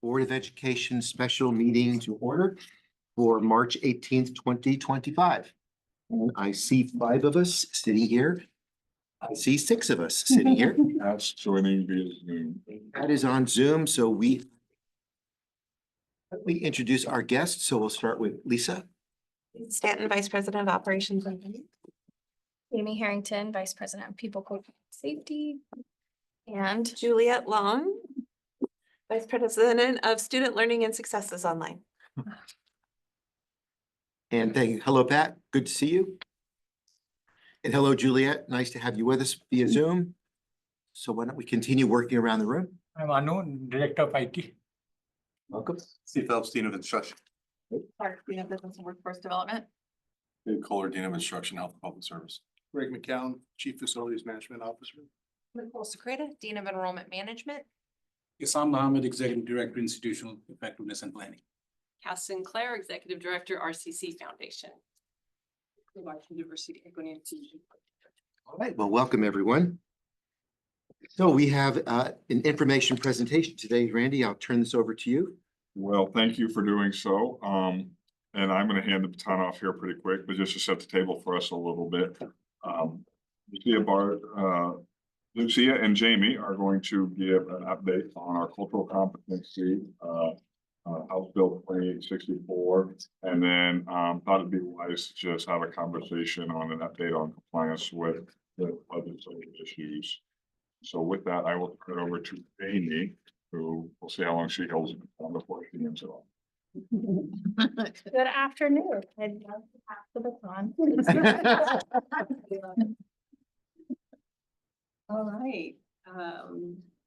Board of Education special meeting to order for March 18th, 2025. And I see 5 of us sitting here. I see 6 of us sitting here. That's joining via Zoom. That is on Zoom, so we introduce our guests. So we'll start with Lisa. Stanton, Vice President of Operations and Finance. Amy Harrington, Vice President of People, Culture, and Safety. And Juliet Long, Vice President of Student Learning and Successes Online. And thank you. Hello, Pat. Good to see you. And hello, Juliet. Nice to have you with us via Zoom. So why don't we continue working around the room? I'm Anu, Director of IT. Welcome. Steve Phelps, Dean of Instruction. Clark, Dean of Business and Workforce Development. Dave Kohler, Dean of Instruction, Health and Public Service. Greg McCown, Chief Facilities Management Officer. Nicole Secreta, Dean of Enrollment Management. Isam Mohammed, Executive Director, Institutional Effectiveness and Planning. Cass Sinclair, Executive Director, RCC Foundation. Washington Diversity, Equity, and Inclusion. All right, well, welcome everyone. So we have an information presentation today. Randy, I'll turn this over to you. Well, thank you for doing so. And I'm going to hand the baton off here pretty quick, but just to set the table for us a little bit. Lucia and Jamie are going to give an update on our cultural competency, House Bill 2864, and then thought it'd be wise to just have a conversation on an update on compliance with the legislative issues. So with that, I will turn it over to Amy, who will see how long she holds on before she ends it all. good afternoon. I'd love to pass the baton. All right.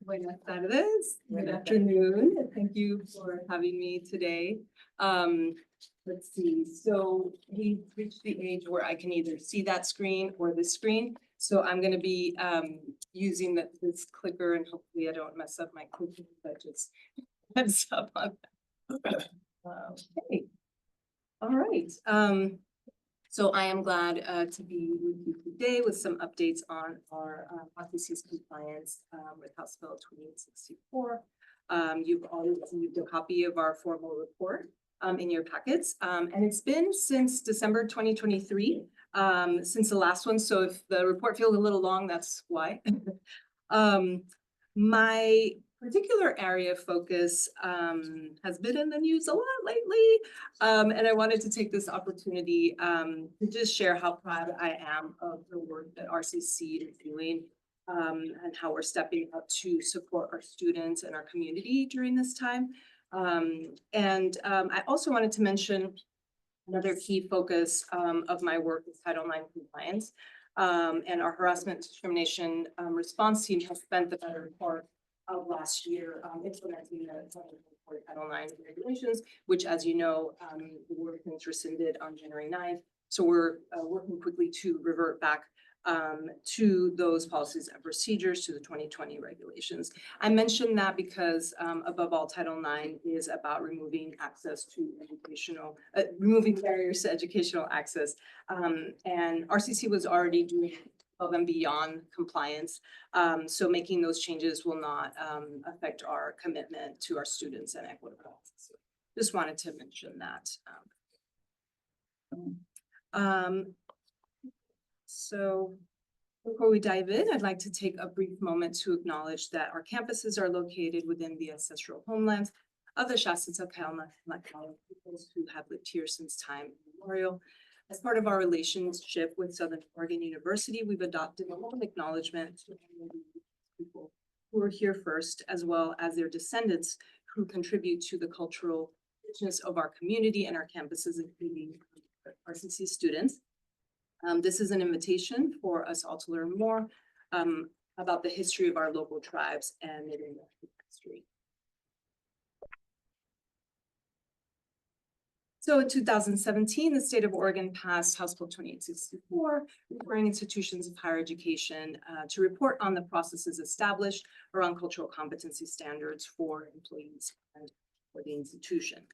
Buenas tardes. Good afternoon. And thank you for having me today. Let's see. So we've reached the age where I can either see that screen or this screen. So I'm going to be using this clicker, and hopefully I don't mess up my clicker, but just heads up on that. Okay. All right. So I am glad to be with you today with some updates on our RCC's compliance with House Bill 2864. You've already received a copy of our formal report in your packets, and it's been since December 2023, since the last one. So if the report feels a little long, that's why. My particular area of focus has been in the news a lot lately, and I wanted to take this opportunity to just share how proud I am of the work that RCC is doing and how we're stepping up to support our students and our community during this time. I also wanted to mention another key focus of my work is Title IX compliance, and our harassment discrimination response team has spent the better part of last year implementing the Title IX regulations, which, as you know, the ordinance rescinded on January 9th. So we're working quickly to revert back to those policies and procedures, to the 2020 regulations. I mentioned that because above all, Title IX is about removing access to removing barriers to educational access. And RCC was already doing above and beyond compliance. So making those changes will not affect our commitment to our students and equitable access. Just wanted to mention that. So before we dive in, I'd like to take a brief moment to acknowledge that our campuses are located within the ancestral homelands of the Shasta Tacoma peoples who have lived here since time immemorial. As part of our relationship with Southern Oregon University, we've adopted a home acknowledgement to people who were here first, as well as their descendants who contribute to the cultural richness of our community and our campuses, including RCC students. This is an invitation for us all to learn more about the history of our local tribes and Native American history. So in 2017, the state of Oregon passed House Bill 2864, requiring institutions of higher education to report on the processes established around cultural competency standards for employees and for the institution.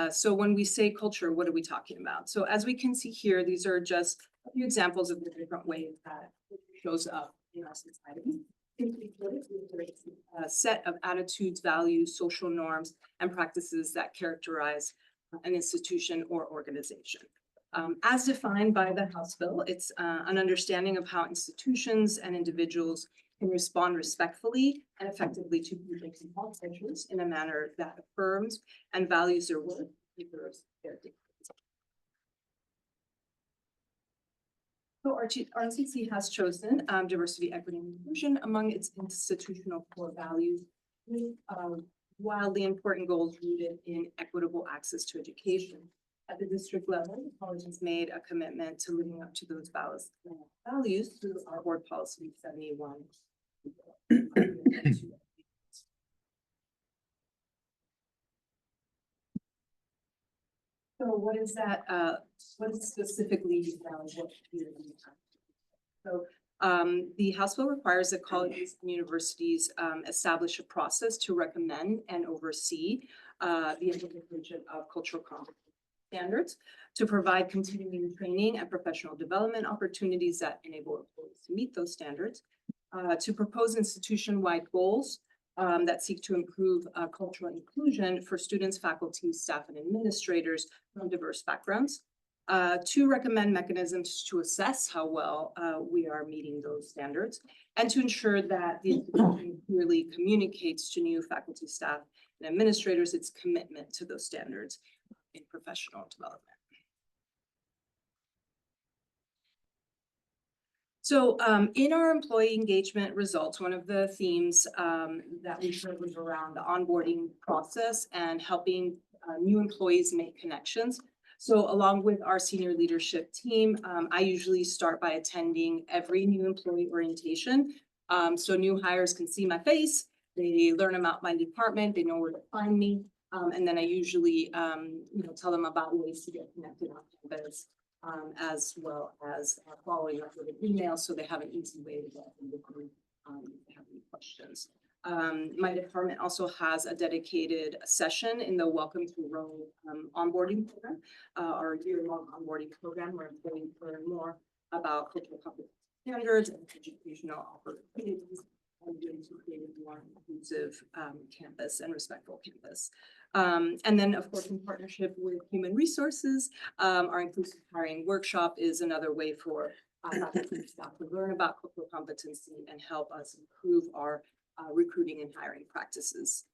So when we say culture, what are we talking about? So as we can see here, these are just a few examples of the different ways that it shows up in our society. simply put, it reiterates a set of attitudes, values, social norms, and practices that characterize an institution or organization. As defined by the House bill, it's an understanding of how institutions and individuals can respond respectfully and effectively to people's and all cultures in a manner that affirms and values their work, preserves their dignity. So RCC has chosen diversity, equity, and inclusion among its institutional core values, with wildly important goals rooted in equitable access to education. At the district level, the college has made a commitment to living up to those values through our board policy 71. So what is that, what is specifically, what here? So the House bill requires that colleges and universities establish a process to recommend and oversee the implementation of cultural competence standards, to provide continuing training and professional development opportunities that enable employees to meet those standards, to propose institution-wide goals that seek to improve cultural inclusion for students, faculty, staff, and administrators from diverse backgrounds, to recommend mechanisms to assess how well we are meeting those standards, and to ensure that the institution clearly communicates to new faculty, staff, and administrators its commitment to those standards in professional development. So in our employee engagement results, one of the themes that we heard was around the onboarding process and helping new employees make connections. So along with our senior leadership team, I usually start by attending every new employee orientation. So new hires can see my face, they learn about my department, they know where to find me. And then I usually, tell them about ways to get connected on campus, as well as following up with an email, so they have an easy way to get in the group if they have any questions. My department also has a dedicated session in the Welcome to Rome onboarding program, our year-long onboarding program, where employees learn more about cultural competence standards and educational opportunities, and ways to create a more inclusive campus and respectful campus. And then, of course, in partnership with Human Resources, our inclusive hiring workshop is another way for faculty staff to learn about cultural competency and help us improve our recruiting and hiring practices.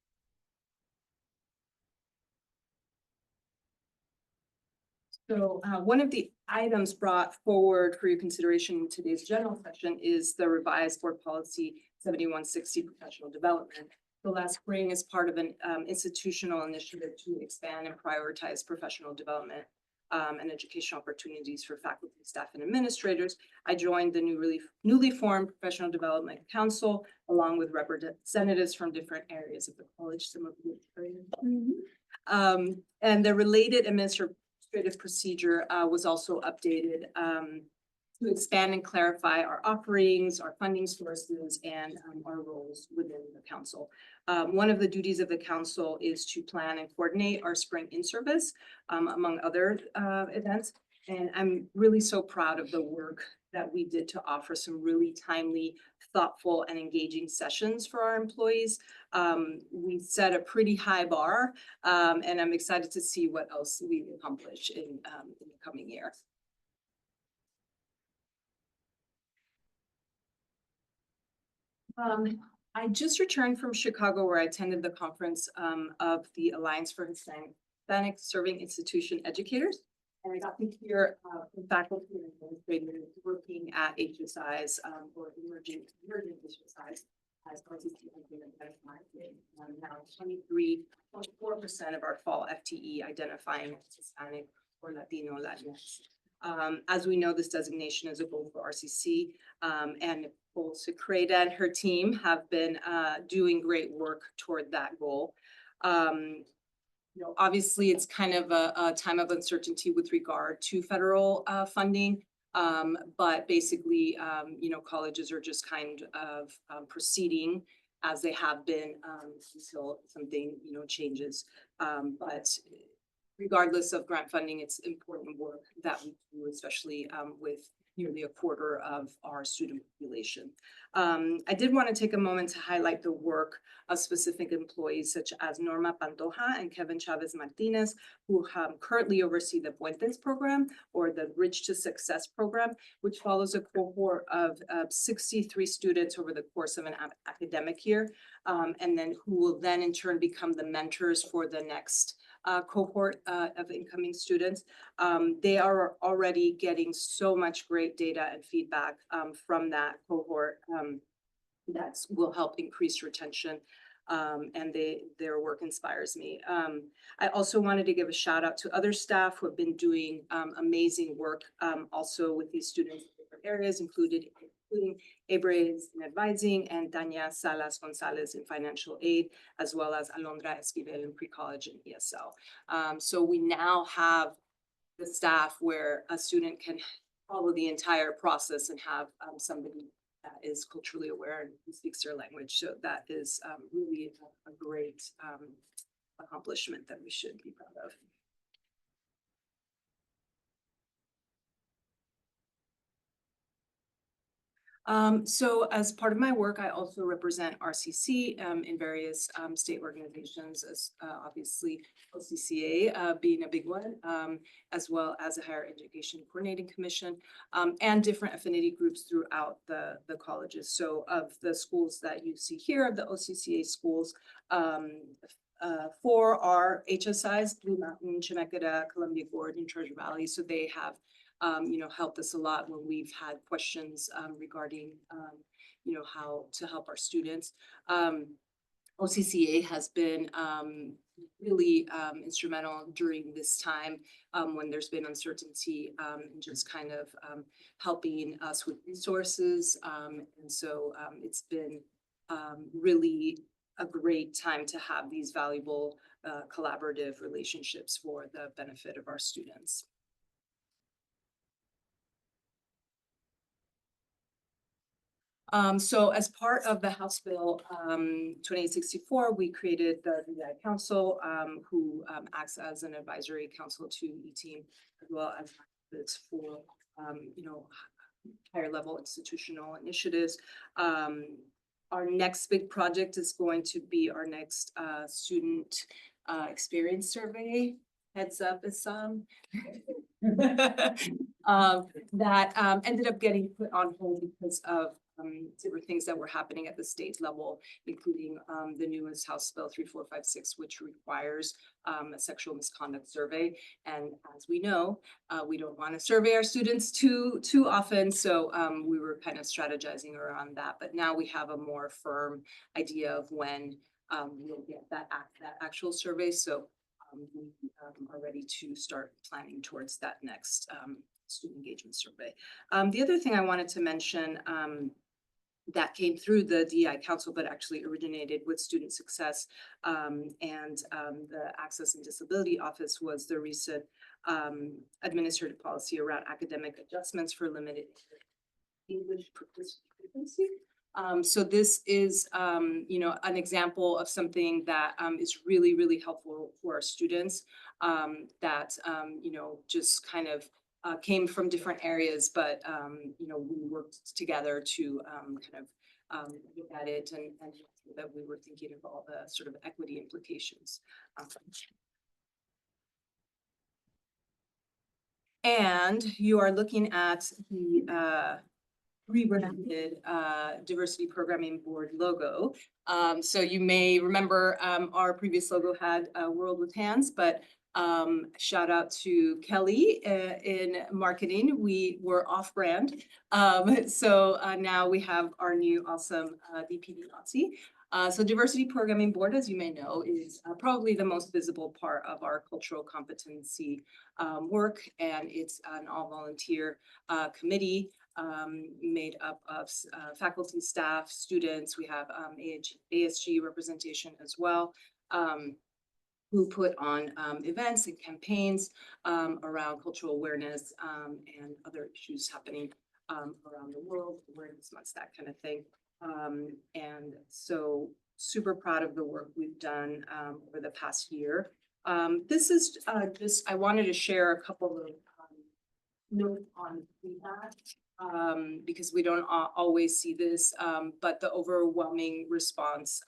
So one of the items brought forward for your consideration in today's general session is the revised board policy 7160 professional development. So last spring, as part of an institutional initiative to expand and prioritize professional development and educational opportunities for faculty, staff, and administrators, I joined the newly formed Professional Development Council, along with representatives from different areas of the college, some of which are in. And the related administrative procedure was also updated to expand and clarify our offerings, our funding sources, and our roles within the council. One of the duties of the council is to plan and coordinate our spring in-service, among other events. And I'm really so proud of the work that we did to offer some really timely, thoughtful, and engaging sessions for our employees. We set a pretty high bar, and I'm excited to see what else we accomplish in the coming year. I just returned from Chicago, where I attended the conference of the Alliance for Hispanic Serving Institution Educators. And I got to hear from faculty and administrators working at HSIs or emerging HSIs as RCC has been identified in now 23.4% of our fall FTE identifying as Hispanic or Latino Latinx. As we know, this designation is a goal for RCC, and both Secreta and her team have been doing great work toward that goal. Obviously, it's kind of a time of uncertainty with regard to federal funding, but basically, colleges are just kind of proceeding as they have been until something, changes. But regardless of grant funding, it's important work that we do, especially with nearly a quarter of our student population. I did want to take a moment to highlight the work of specific employees such as Norma Pantoja and Kevin Chavez Martinez, who currently oversee the Puentes program or the Bridge to Success program, which follows a cohort of 63 students over the course of an academic year, and then who will then in turn become the mentors for the next cohort of incoming students. They are already getting so much great data and feedback from that cohort that will help increase retention. And their work inspires me. I also wanted to give a shout out to other staff who have been doing amazing work also with these students in different areas, including Ebrez in advising and Tanya Salas Gonzalez in financial aid, as well as Alondra Esquivel in pre-college and ESL. So we now have the staff where a student can follow the entire process and have somebody that is culturally aware and who speaks their language. So that is really a great accomplishment that we should be proud of. So as part of my work, I also represent RCC in various state organizations, as obviously OCCA being a big one, as well as a Higher Education Coordinating Commission, and different affinity groups throughout the colleges. So of the schools that you see here, of the OCCA schools, 4 are HSIs, Blue Mountain, Chemeketa, Columbia Gorge, Treasure Valley. So they have helped us a lot when we've had questions regarding, how to help our students. OCCA has been really instrumental during this time when there's been uncertainty and just kind of helping us with resources. And so it's been really a great time to have these valuable collaborative relationships for the benefit of our students. So as part of the House Bill 2864, we created the DI Council, who acts as an advisory council to E-Team, as well as it's for higher level institutional initiatives. Our next big project is going to be our next student experience survey. Heads up, Assam. That ended up getting put on hold because of different things that were happening at the state level, including the newest House Bill 3456, which requires a sexual misconduct survey. And as we know, we don't want to survey our students too often. So we were kind of strategizing around that. But now we have a more firm idea of when we'll get that actual survey. So we are ready to start planning towards that next student engagement survey. The other thing I wanted to mention that came through the DEI Council, but actually originated with Student Success and the Access and Disability Office, was the recent administrative policy around academic adjustments for limited English proficiency. So this is, an example of something that is really, really helpful for our students that, just kind of came from different areas, but, we worked together to look at it and that we were thinking of all the sort of equity implications. And you are looking at the rebranded Diversity Programming Board logo. So you may remember our previous logo had a world with hands, but shout out to Kelly in marketing. We were off brand. So now we have our new awesome DPD Nazi. So Diversity Programming Board, as you may know, is probably the most visible part of our cultural competency work, and it's an all-volunteer committee made up of faculty, staff, students. We have ASG representation as well, who put on events and campaigns around cultural awareness and other issues happening around the world, awareness months, that kind of thing. And so super proud of the work we've done over the past year. This is I wanted to share a couple of notes on feedback because we don't always see this, but the overwhelming response,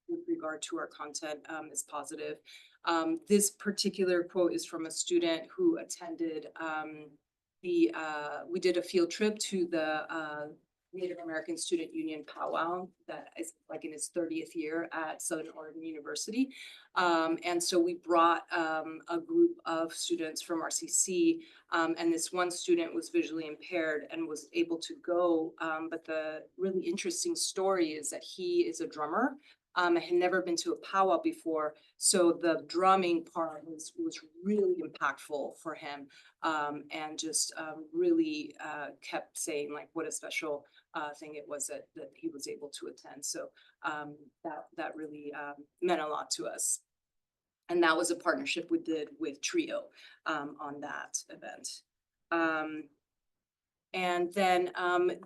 with regard to our content, is positive. This particular quote is from a student who attended, we did a field trip to the, Native American Student Union powwow that is like in its 30th year at Southern Oregon University. And so we brought a group of students from RCC, and this one student was visually impaired and was able to go. But the really interesting story is that he is a drummer. And had never been to a powwow before, so the drumming part was really impactful for him, and just really kept saying like what a special thing it was that he was able to attend. So that really meant a lot to us. And that was a partnership we did with Trio on that event. And then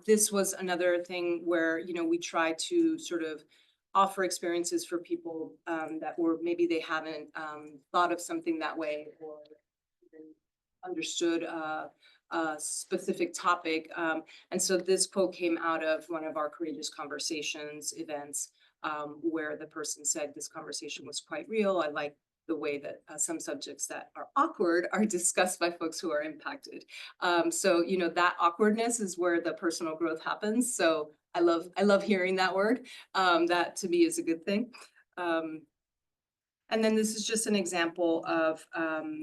this was another thing where, we try to sort of offer experiences for people that were maybe they haven't thought of something that way or even understood a specific topic. And so this quote came out of one of our Courageous Conversations events, where the person said this conversation was quite real. I like the way that some subjects that are awkward are discussed by folks who are impacted. So, that awkwardness is where the personal growth happens. So I love hearing that word. That to me is a good thing. And then this is just an example of,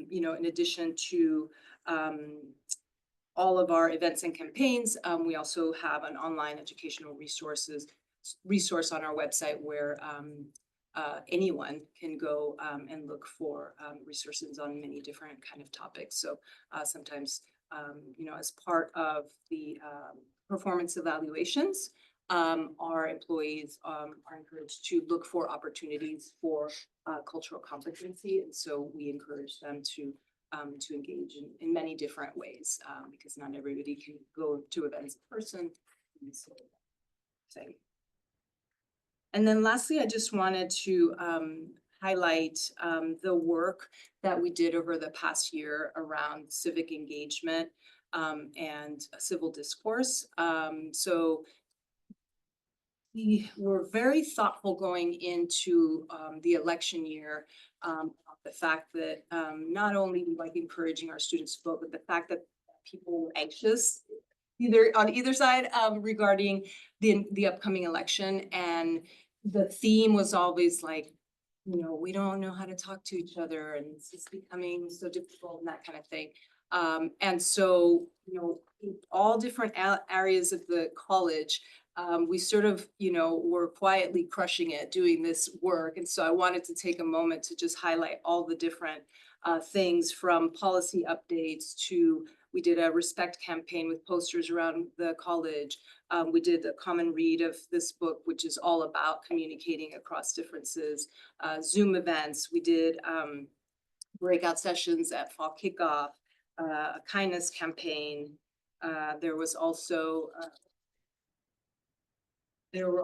in addition to all of our events and campaigns, we also have an online educational resource on our website where anyone can go and look for resources on many different kind of topics. So sometimes, as part of the performance evaluations, our employees are encouraged to look for opportunities for cultural competency. And so we encourage them to engage in many different ways, because not everybody can go to events in person. And so, and then lastly, I just wanted to highlight the work that we did over the past year around civic engagement and civil discourse. So we were very thoughtful going into the election year, the fact that not only like encouraging our students to vote, but the fact that people were anxious on either side regarding the upcoming election. And the theme was always like, we don't know how to talk to each other and it's becoming so difficult and that kind of thing. And so, in all different areas of the college, we sort of, were quietly crushing it doing this work. And so I wanted to take a moment to just highlight all the different things from policy updates to, we did a respect campaign with posters around the college. We did a common read of this book, which is all about communicating across differences, Zoom events. We did breakout sessions at fall kickoff, a kindness campaign. There were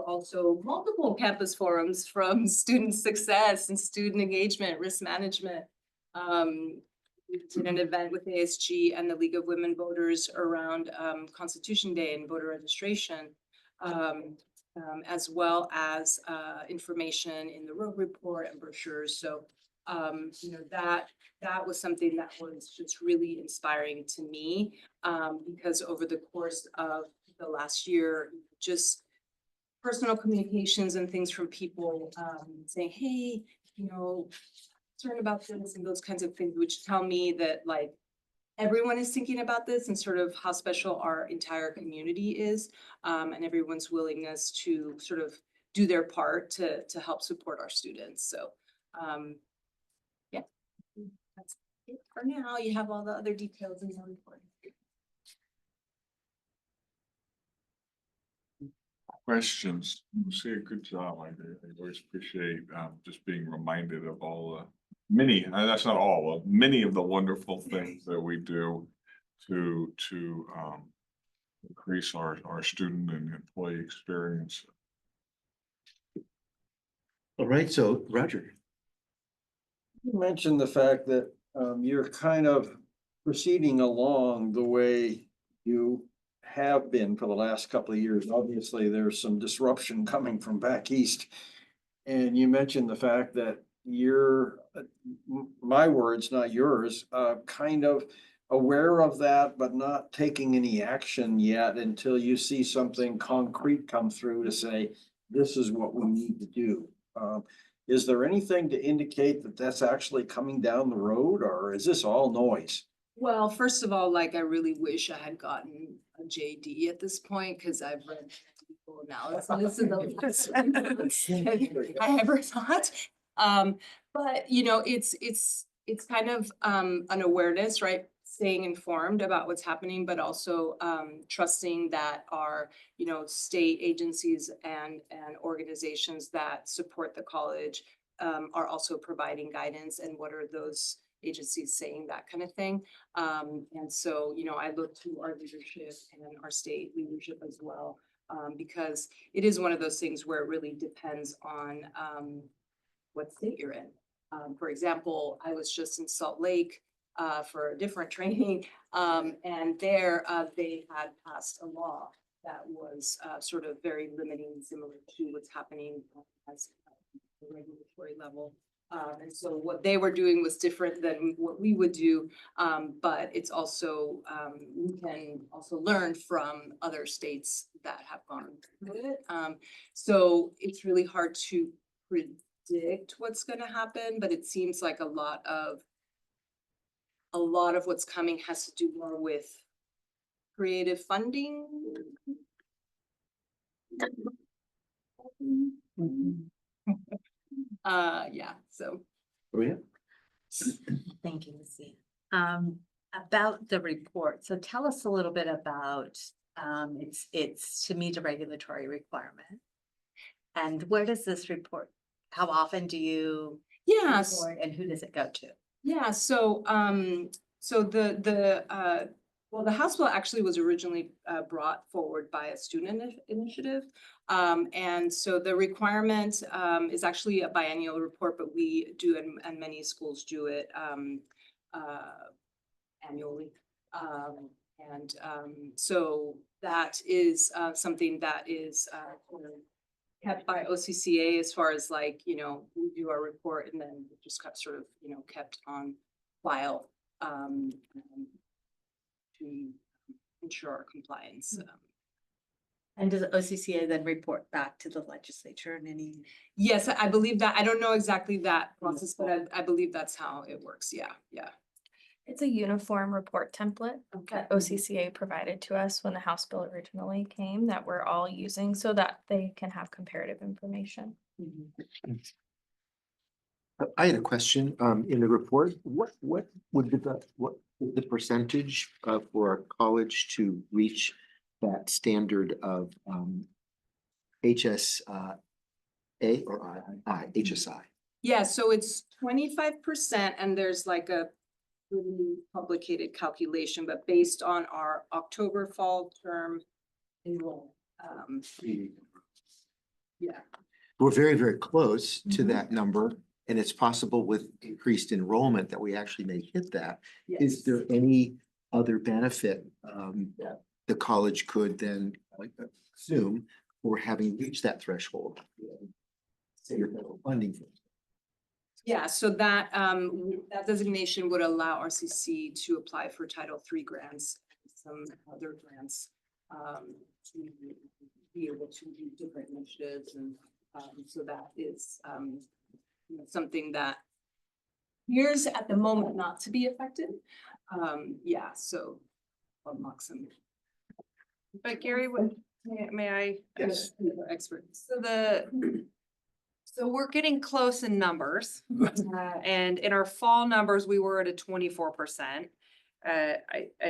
also multiple campus forums from student success and student engagement, risk management. We did an event with ASG and the League of Women Voters around Constitution Day and voter registration, as well as information in the Rogue Report and brochures. So, that was something that was just really inspiring to me, because over the course of the last year, just personal communications and things from people saying, hey, concerned about this and those kinds of things, which tell me that like everyone is thinking about this and sort of how special our entire community is, and everyone's willingness to sort of do their part to help support our students. So yeah, that's it for now. You have all the other details in the report. Questions? Lucia, good job. I always appreciate just being reminded of all the many, that's not all, of many of the wonderful things that we do to increase our student and employee experience. All right, so Roger. You mentioned the fact that you're kind of proceeding along the way you have been for the last couple of years. Obviously, there's some disruption coming from back east. And you mentioned the fact that you're, my words, not yours, kind of aware of that, but not taking any action yet until you see something concrete come through to say, this is what we need to do. Is there anything to indicate that that's actually coming down the road, or is this all noise? Well, first of all, like, I really wish I had gotten a JD at this point, because I've read technical analysis and I ever thought. But you know, it's kind of an awareness, right? Staying informed about what's happening, but also trusting that our, you know, state agencies and organizations that support the college are also providing guidance, and what are those agencies saying, that kind of thing. And so, you know, I look to our leadership and our state leadership as well, because it is one of those things where it really depends on what state you're in. For example, I was just in Salt Lake for a different training, and there they had passed a law that was sort of very limiting, similar to what's happening as the regulatory level. And so what they were doing was different than what we would do, but it's also, we can also learn from other states that have gone through it. So it's really hard to predict what's gonna happen, but it seems like a lot of what's coming has to do more with creative funding. Yeah, so. Oh, yeah. Thank you, Lucy. About the report, so tell us a little bit about, it's to meet a regulatory requirement. And where does this report, how often do you? Yes. report, and who does it go to? Yeah, so the House bill actually was originally brought forward by a student initiative. And so the requirement is actually a biennial report, but we do, and many schools do it annually. So that is something that is kept by OCCA, as far as, like, you know, we do our report and then it just got sort of, you know, kept on file to ensure our compliance. And does OCCA then report back to the legislature in any? Yes, I believe that. I don't know exactly that process, but I believe that's how it works. Yeah, yeah. It's a uniform report template that OCCA provided to us when the House bill originally came, that we're all using so that they can have comparative information. I had a question, in the report, what would what is the percentage for a college to reach that standard of HSA or HSI? Yeah, so it's 25%, and there's like a really complicated calculation, but based on our October fall term enrollment. Yeah. We're very, very close to that number, and it's possible with increased enrollment that we actually may hit that. Is Yes. there any other benefit the college could then assume for having reached that threshold? Say your federal funding. Yeah, so that that designation would allow RCC to apply for Title III grants, some other grants, to be able to do different initiatives, and so that is you know, something that appears at the moment not to be affected. Yeah, so unlock some. But Gary, may I? Yes. Expert. So we're getting close in numbers, and in our fall numbers, we were at a 24%. I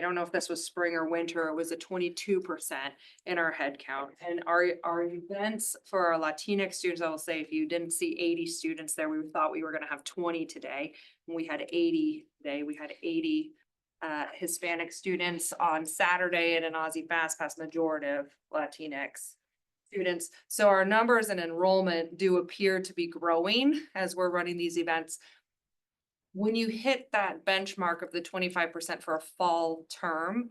don't know if this was spring or winter, it was a 22% in our head count. And our events for our Latinx students, I will say, if you didn't see 80 students there, we thought we were gonna have 20 today. And we had 80 today, we had 80 Hispanic students on Saturday, and an Aussie Fast majority of Latinx students. So our numbers and enrollment do appear to be growing as we're running these events. When you hit that benchmark of the 25% for a fall term,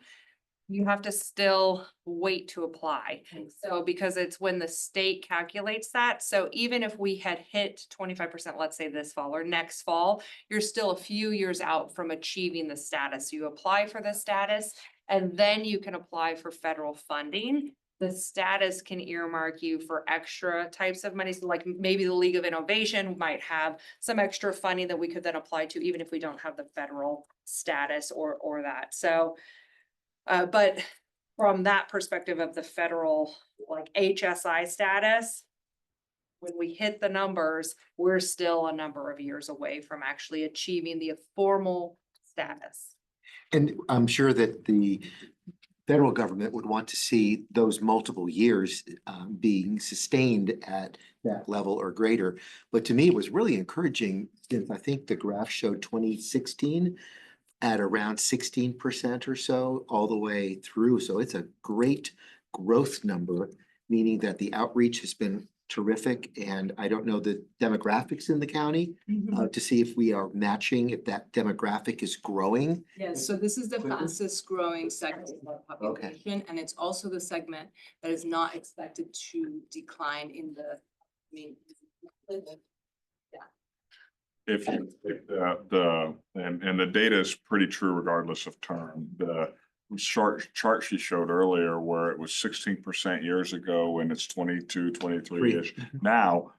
you have to still wait to apply. So because it's when the state calculates that, so even if we had hit 25%, let's say this fall or next fall, you're still a few years out from achieving the status. You apply for the status and then you can apply for federal funding. The status can earmark you for extra types of money. So like maybe the League of Innovation might have some extra funding that we could then apply to, even if we don't have the federal status or that. So, but from that perspective of the federal, like HSI status, when we hit the numbers, we're still a number of years away from actually achieving the formal status. And I'm sure that the federal government would want to see those multiple years being sustained at that level or greater. But to me, it was really encouraging, since I think the graph showed 2016 at around 16% or so all the way through. So it's a great growth number, meaning that the outreach has been terrific. And I don't know the demographics in the county to see if we are matching, if that demographic is growing. Yes, so this is the Quicker? fastest growing segment of our population, and it's also the segment that is not expected to decline in the, I mean. If the data is pretty true regardless of term, the chart she showed earlier where it was 16% years ago and it's 22, 23-ish. Now,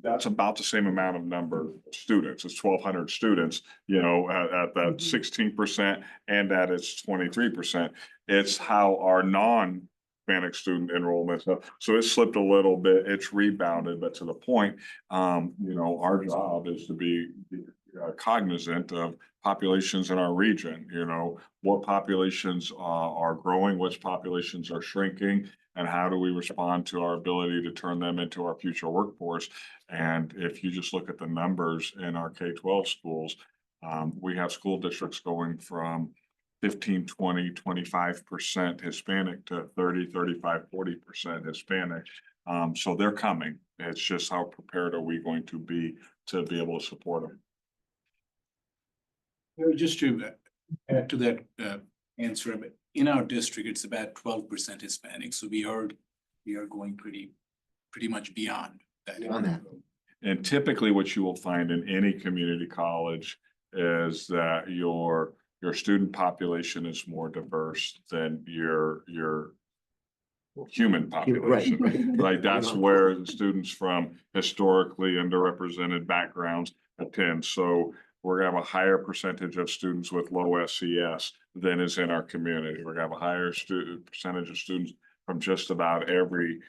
that's about the same amount of number of students. It's 1,200 students, you know, at that 16% and at its 23%. It's how our non-Hispanic student enrollment. So it slipped a little bit. It's rebounded, but to the point, you know, our job is to be cognizant of populations in our region, you know, what populations are growing, which populations are shrinking, and how do we respond to our ability to turn them into our future workforce. And if you just look at the numbers in our K-12 schools, we have school districts going from 15, 20, 25% Hispanic to 30, 35, 40% Hispanic. So they're coming. It's just how prepared are we going to be able to support them? Just to add to that answer, but in our district, it's about 12% Hispanic, so we are going pretty much beyond that. Beyond that. And typically what you will find in any community college is that your student population is more diverse than your human population. Right. Like that's where the students from historically underrepresented backgrounds attend. So we're gonna have a higher percentage of students with low SES than is in our community. We're gonna have a higher percentage of students from just about every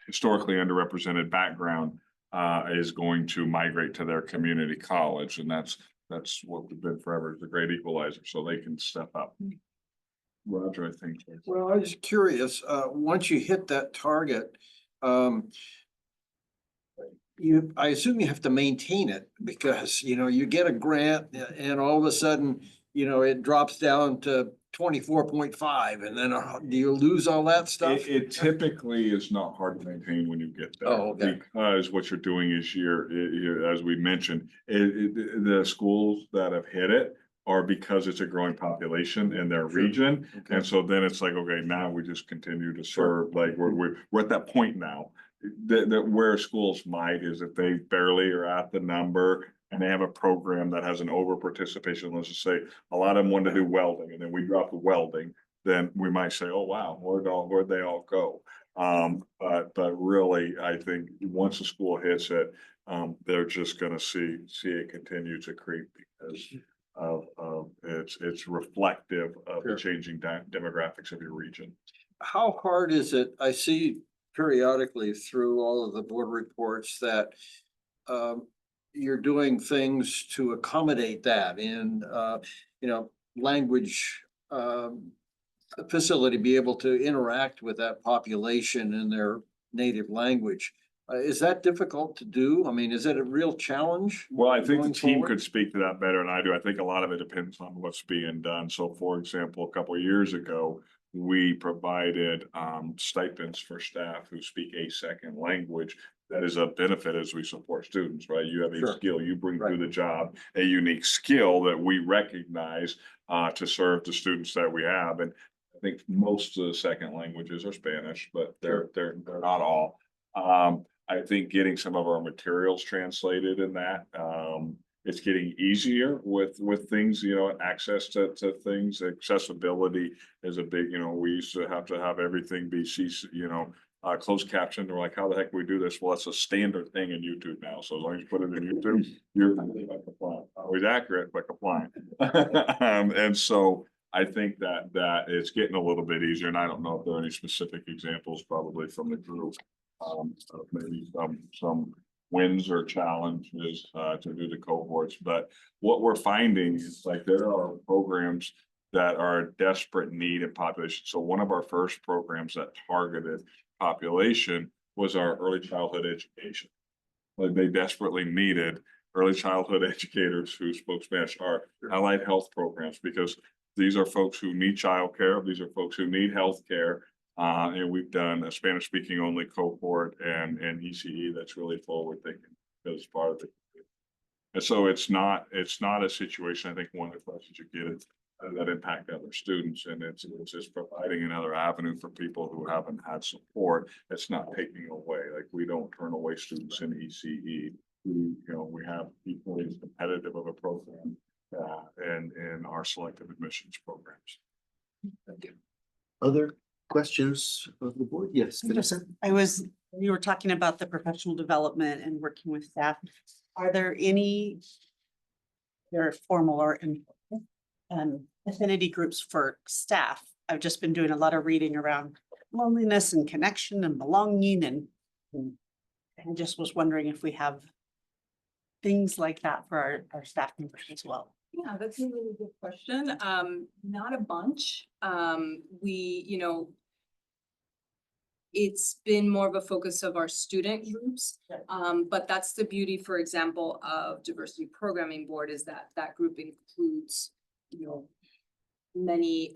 historically underrepresented background is going to migrate to their community college. And that's what we've been forever, is the great equalizer, so they can step up. Roger, I think. Well, I was curious, once you hit that target, I assume you have to maintain it because, you know, you get a grant and all of a sudden, you know, it drops down to 24.5 and then do you lose all that stuff? It typically is not hard to maintain when you get there. Oh, okay. Because what you're doing is you're, as we mentioned, the schools that have hit it are because it's a growing population in their region. Okay. And so then it's like, okay, now we just continue to serve, like we're at that point now. That where schools might is if they barely are at the number and they have a program that has an over participation, let's just say a lot of them want to do welding and then we drop the welding, then we might say, oh, wow, where'd they all go? But really, I think once the school hits it, they're just gonna see it continue to creep because of it's reflective of the changing demographics of your region. How hard is it? I see periodically through all of the board reports that you're doing things to accommodate that in, you know, language facility, be able to interact with that population in their native language. Is that difficult to do? I mean, is it a real challenge? Well, I think the going team forward? could speak to that better than I do. I think a lot of it depends on what's being done. So for example, a couple of years ago, we provided stipends for staff who speak a second language that is a benefit as we support students, right? You have a Sure. skill, you bring to Right. the job, a unique skill that we recognize to serve the students that we have. And I think most of the second languages are Spanish, but they're not all. I think getting some of our materials translated in that, it's getting easier with things, you know, access to things. Accessibility is a big, you know, we used to have everything be closed captioned. We're like, how the heck do we do this? Well, it's a standard thing in YouTube now. So as long as you put it in YouTube, you're compliant. Always accurate, but compliant. And so I think that it's getting a little bit easier, and I don't know if there are any specific examples probably from the group. Of maybe some wins or challenges to do the cohorts, but what we're finding is like there are programs that are a desperate need in population. So one of our first programs that targeted population was our early childhood education. Like they desperately needed early childhood educators who spoke Spanish, our allied health programs, because these are folks who need childcare. These are folks who need healthcare. And we've done a Spanish speaking only cohort and ECE that's really forward thinking as part of it. And so it's not a situation. I think one of the questions you get is that impact other students, and it's just providing another avenue for people who haven't had support. It's not taking away, like we don't turn away students in ECE. We have equally as competitive of a program and in our selective admissions programs. Thank you. Other questions of the board? Yes, Vanessa? You were talking about the professional development and working with staff. Are there any, there are formal or affinity groups for staff? I've just been doing a lot of reading around loneliness and connection and belonging and I just was wondering if we have things like that for our staff members as well. Yeah, that's a really good question. Not a bunch. It's been more of a focus of our student groups. But that's the beauty, for example, of Diversity Programming Board is that that group includes, many,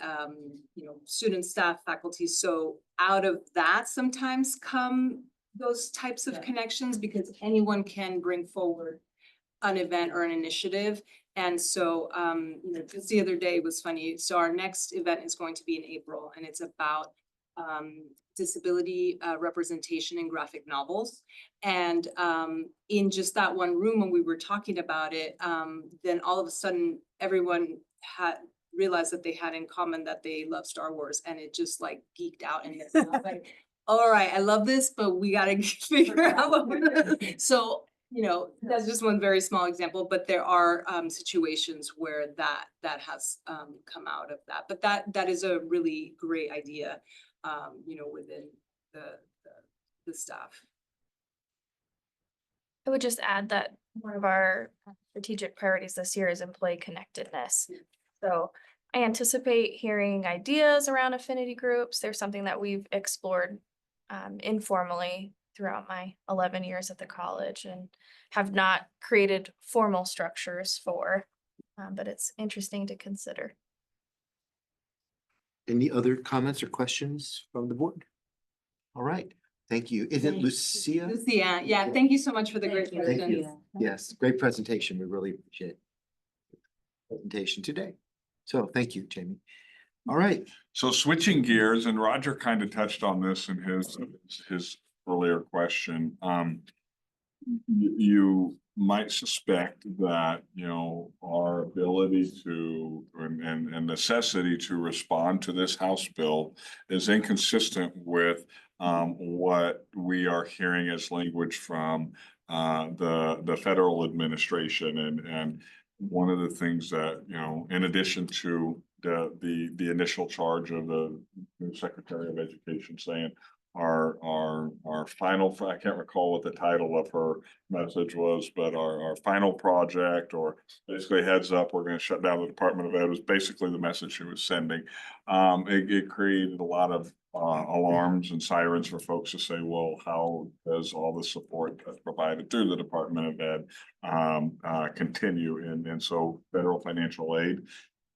student, staff, faculty. So out of that sometimes come those types of connections because anyone can bring forward an event or an initiative. And so, just the other day was funny. So our next event is going to be in April and it's about disability representation in graphic novels. And in just that one room when we were talking about it, then all of a sudden everyone had realized that they had in common that they love Star Wars, and it just like geeked out and it's like, all right, I love this, but we gotta figure out what we're doing. So, that's just one very small example, but there are situations where that has come out of that. But that is a really great idea, within the staff. I would just add that one of our strategic priorities this year is employee connectedness. So I anticipate hearing ideas around affinity groups. There's something that we've explored informally throughout my 11 years at the college and have not created formal structures for, but it's interesting to consider. Any other comments or questions from the board? All right, thank you. Is it Lucia? Lucia, yeah, thank you so much for the great Thank questions. you. Yes, great presentation. We really appreciate the presentation today. So thank you, Jamie. All right. So switching gears, and Roger kind of touched on this in his earlier question. You might suspect that, our ability to and necessity to respond to this House bill is inconsistent with what we are hearing as language from the federal administration. And one of the things that, in addition to the initial charge of the Secretary of Education saying our final, I can't recall what the title of her message was, but our final project, or basically heads up, we're going to shut down the Department of Ed, was basically the message she was sending. It created a lot of alarms and sirens for folks to say, well, how does all the support that's provided through the Department of Ed continue? And so federal financial aid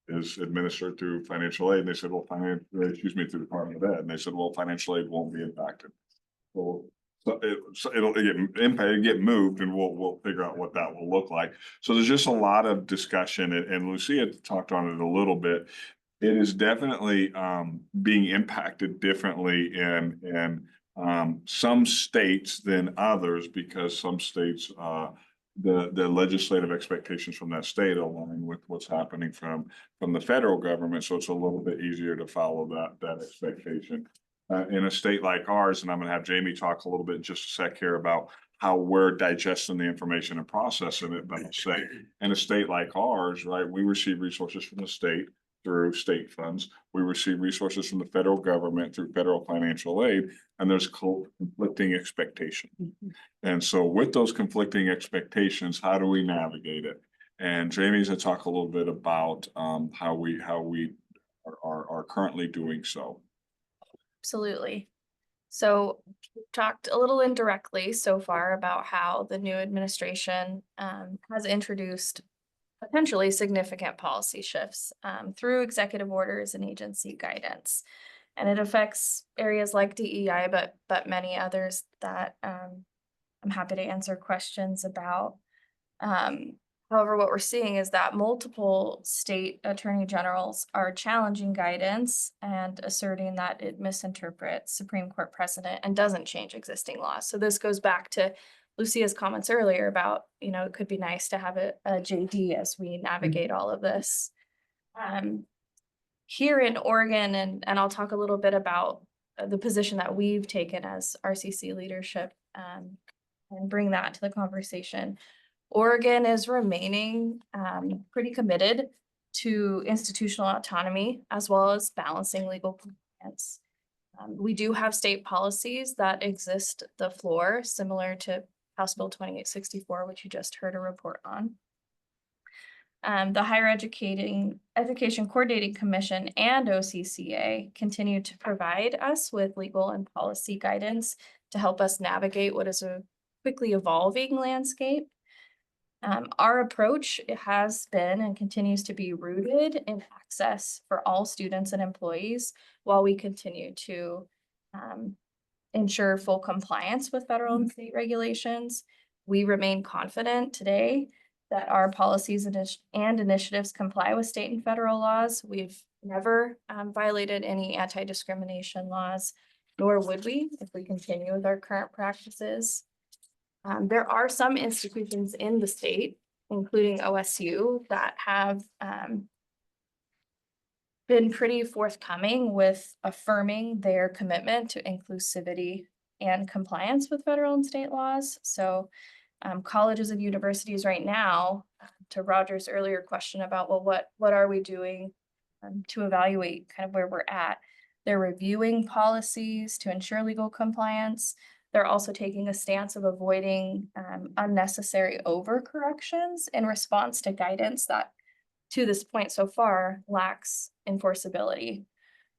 is administered through financial aid. And they said, well, through Department of Ed. And they said, well, financial aid won't be impacted. Well, So it'll get moved and we'll figure out what that will look like. So there's just a lot of discussion and Lucia talked on it a little bit. It is definitely being impacted differently in some states than others because some states the legislative expectations from that state align with what's happening from the federal government. So it's a little bit easier to follow that expectation. In a state like ours, and I'm gonna have Jamie talk a little bit in just a sec here about how we're digesting the information and processing it, but I'll say in a state like ours, right, we receive resources from the state through state funds. We receive resources from the federal government through federal financial aid, and there's conflicting expectations. And so with those conflicting expectations, how do we navigate it? And Jamie's gonna talk a little bit about how we are currently doing so. Absolutely. So we've talked a little indirectly so far about how the new administration has introduced potentially significant policy shifts through executive orders and agency guidance. And it affects areas like DEI, but many others that I'm happy to answer questions about. However, what we're seeing is that multiple state attorney generals are challenging guidance and asserting that it misinterprets Supreme Court precedent and doesn't change existing laws. So this goes back to Lucia's comments earlier about, it could be nice to have a JD as we navigate all of this. Here in Oregon, and I'll talk a little bit about the position that we've taken as RCC leadership and bring that to the conversation. Oregon is remaining pretty committed to institutional autonomy as well as balancing legal compliance. We do have state policies that exist the floor, similar to House Bill 2864, which you just heard a report on. The Higher Education Coordinating Commission and OCCA continue to provide us with legal and policy guidance to help us navigate what is a quickly evolving landscape. Our approach has been and continues to be rooted in access for all students and employees while we continue to ensure full compliance with federal and state regulations. We remain confident today that our policies and initiatives comply with state and federal laws. We've never violated any anti-discrimination laws, nor would we if we continue with our current practices. There are some institutions in the state, including OSU, that have been pretty forthcoming with affirming their commitment to inclusivity and compliance with federal and state laws. So colleges and universities right now, to Roger's earlier question about, well, what are we doing to evaluate kind of where we're at? They're reviewing policies to ensure legal compliance. They're also taking a stance of avoiding unnecessary overcorrections in response to guidance that, to this point so far, lacks enforceability.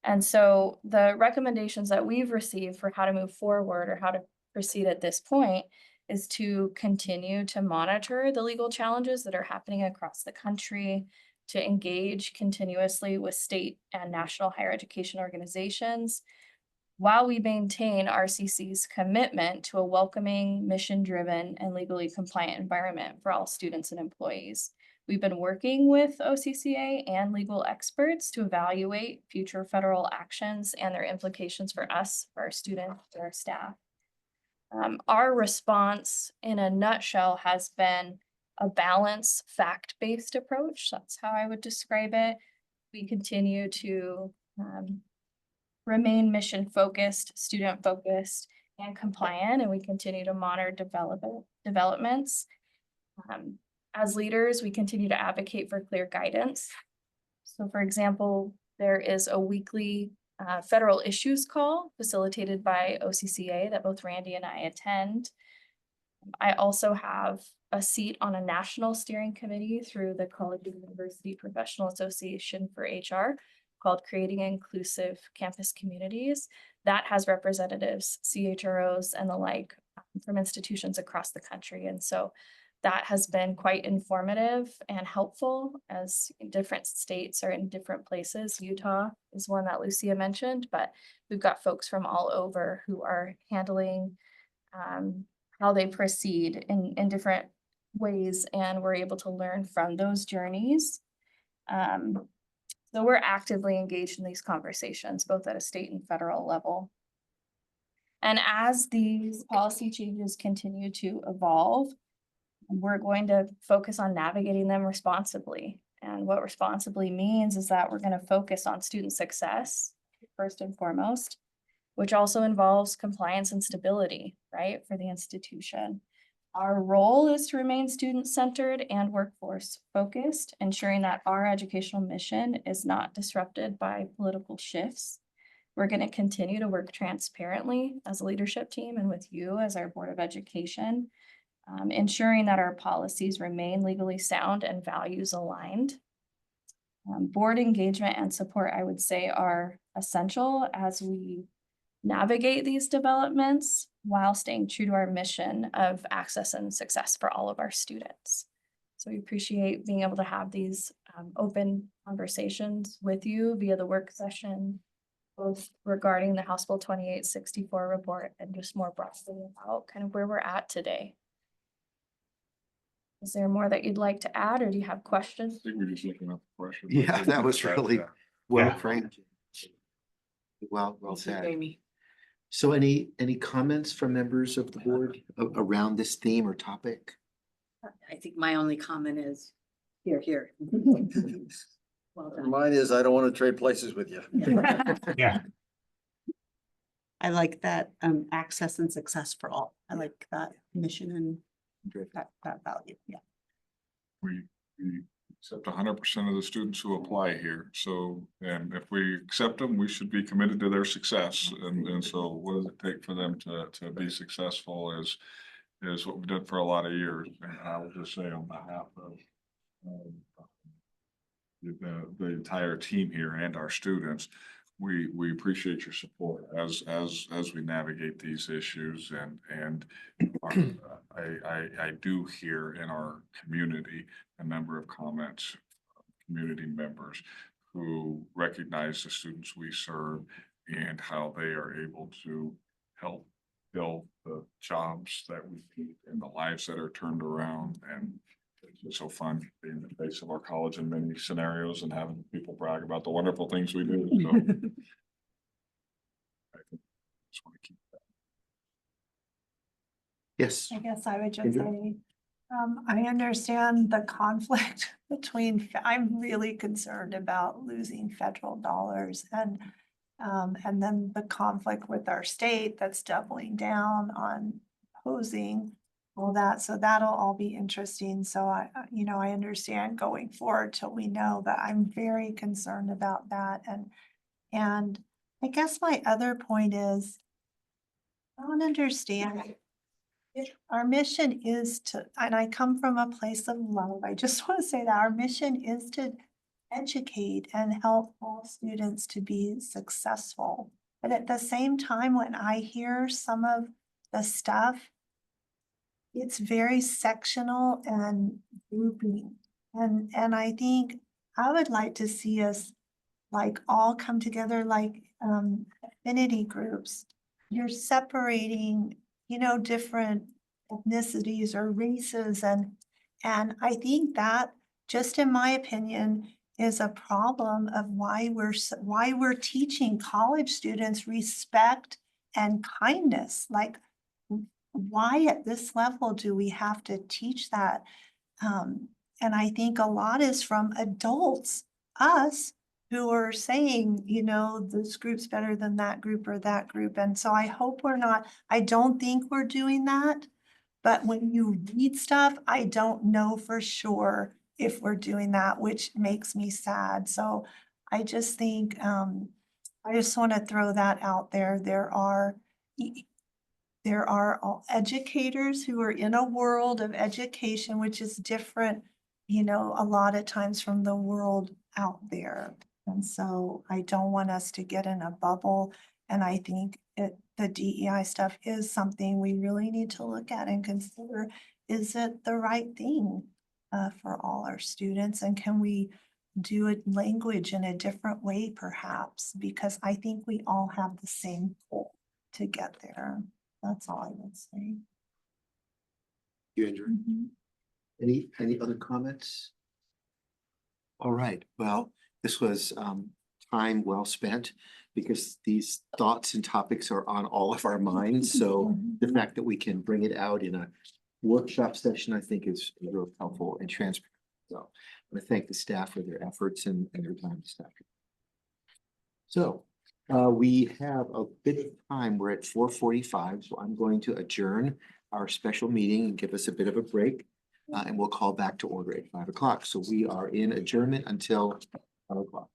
And so the recommendations that we've received for how to move forward or how to proceed at this point is to continue to monitor the legal challenges that are happening across the country, to engage continuously with state and national higher education organizations, while we maintain RCC's commitment to a welcoming, mission-driven, and legally compliant environment for all students and employees. We've been working with OCCA and legal experts to evaluate future federal actions and their implications for us, for our students, for our staff. Our response, in a nutshell, has been a balanced, fact-based approach. That's how I would describe it. We continue to remain mission-focused, student-focused, and compliant, and we continue to monitor developments. As leaders, we continue to advocate for clear guidance. So, for example, there is a weekly federal issues call facilitated by OCCA that both Randy and I attend. I also have a seat on a national steering committee through the College and University Professional Association for HR called Creating Inclusive Campus Communities. That has representatives, CHROs, and the like from institutions across the country. And so that has been quite informative and helpful as different states are in different places. Utah is one that Lucia mentioned, but we've got folks from all over who are handling how they proceed in different ways, and we're able to learn from those journeys. So we're actively engaged in these conversations, both at a state and federal level. And as these policy changes continue to evolve, we're going to focus on navigating them responsibly. And what responsibly means is that we're going to focus on student success first and foremost, which also involves compliance and stability, right, for the institution. Our role is to remain student-centered and workforce-focused, ensuring that our educational mission is not disrupted by political shifts. We're going to continue to work transparently as a leadership team and with you as our Board of Education, ensuring that our policies remain legally sound and values aligned. Board engagement and support, I would say, are essential as we navigate these developments while staying true to our mission of access and success for all of our students. So we appreciate being able to have these open conversations with you via the work session, both regarding the House Bill 2864 report and just more broadly about kind of where we're at today. Is there more that you'd like to add, or do you have questions? I think we're just looking up the questions. Yeah, that was really well Yeah. framed. Well said. Jamie. So any comments from members of the board around this theme or topic? I think my only comment is, here. Well done. Mine is, I don't want to trade places with you. Yeah. I like that, access and success for all. I like that mission and that value, yeah. We accept 100% of the students who apply here. So, and if we accept them, we should be committed to their success. And so what does it take for them to be successful is what we've done for a lot of years. And I will just say on behalf of the entire team here and our students, we appreciate your support as we navigate these issues, and I do hear in our community a number of comments, community members who recognize the students we serve and how they are able to help build the jobs that we need and the lives that are turned around. And it's so fun being the face of our college in many scenarios and having people brag about the wonderful things we do. So I just want to keep that. Yes. I guess I would just Andrew? say, I understand the conflict between, I'm really concerned about losing federal dollars and then the conflict with our state that's doubling down on opposing all that. So that'll all be interesting. So I understand going forward till we know, but I'm very concerned about that. And I guess my other point is, I don't understand. Our mission is to, and I come from a place of love. I just want to say that our mission is to educate and help all students to be successful. But at the same time, when I hear some of the stuff, it's very sectional and grouping. And I think I would like to see us like all come together like affinity groups. You're separating, different ethnicities or races. And I think that, just in my opinion, is a problem of why we're teaching college students respect and kindness. Like, why at this level do we have to teach that? And I think a lot is from adults, us, who are saying, this group's better than that group or that group. And so I hope I don't think we're doing that. But when you read stuff, I don't know for sure if we're doing that, which makes me sad. So I just think, I just want to throw that out there. There are educators who are in a world of education, which is different, a lot of times from the world out there. And so I don't want us to get in a bubble. And I think the DEI stuff is something we really need to look at and consider. Is it the right thing for all our students? And can we do it language in a different way, perhaps? Because I think we all have the same goal to get there. That's all I would say. You, Andrew? Any other comments? All right, well, this was time well spent because these thoughts and topics are on all of our minds. So the fact that we can bring it out in a workshop session, I think is real helpful and transparent. So I want to thank the staff for their efforts and their time this afternoon. So we have a bit of time. We're at 4:45, so I'm going to adjourn our special meeting and give us a bit of a break. And we'll call back to order at 5 o'clock. So we are in adjournment until 5 o'clock.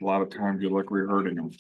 A lot of times you look, we're hurting them.